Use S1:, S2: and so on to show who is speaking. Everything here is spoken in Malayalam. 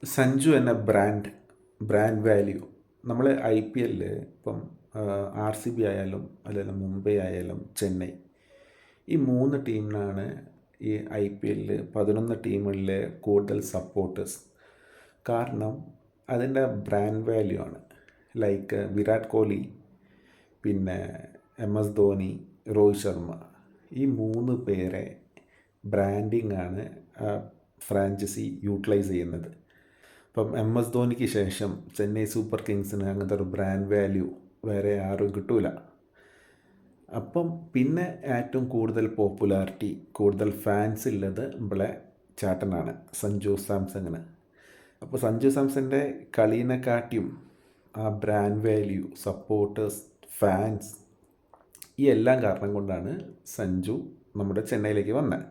S1: സഞ്ജു എന്ന ബ്രാൻഡ് വാല്യൂ നമ്മൾ ഐ പി എല്ലിൽ ഇപ്പം ആർ സി ബി ആയാലും അല്ലെങ്കിൽ മുംബൈ ആയാലും ചെന്നൈ ഈ 3 ടീമിനാണ് ഈ ഐ പി എല്ലിൽ 11 ടീമുകളിലെ കൂടുതൽ സപ്പോർട്ടേഴ്സ്. കാരണം അതിൻ്റെ ബ്രാൻഡ് വാല്യൂ ആണ്. ലൈക്ക് വിരാട് കോഹ്ലി, പിന്നെ MS ധോനി, രോഹിത് ശർമ്മ, ഈ 3 പേരെ ബ്രാൻഡിങ് ആണ് ഫ്രാഞ്ചൈസി യൂട്ടിലൈസ് ചെയ്യുന്നത്. ഇപ്പം MS ധോനിക്ക് ശേഷം ചെന്നൈ സൂപ്പർ കിങ്സിന് അങ്ങനത്തെ ഒരു ബ്രാൻഡ് വാല്യൂ വേറെ ആരും കിട്ടൂല. അപ്പം പിന്നെ ഏറ്റവും കൂടുതൽ പോപ്പുലാരിറ്റി, കൂടുതൽ ഫാൻസ് ഉള്ളത് നമ്മളെ ചേട്ടനാണ്, സഞ്ജു സാംസങ്ങിന്. അപ്പോൾ സഞ്ജു സാംസൻ്റെ കളീനെക്കാട്ടിയും ആ ബ്രാൻഡ് വാല്യൂ, സപ്പോർട്ടേഴ്സ്, ഫാൻസ്, ഈ എല്ലാം കാരണം കൊണ്ടാണ് സഞ്ജു നമ്മുടെ ചെന്നൈയിലേക്ക് വന്നത്.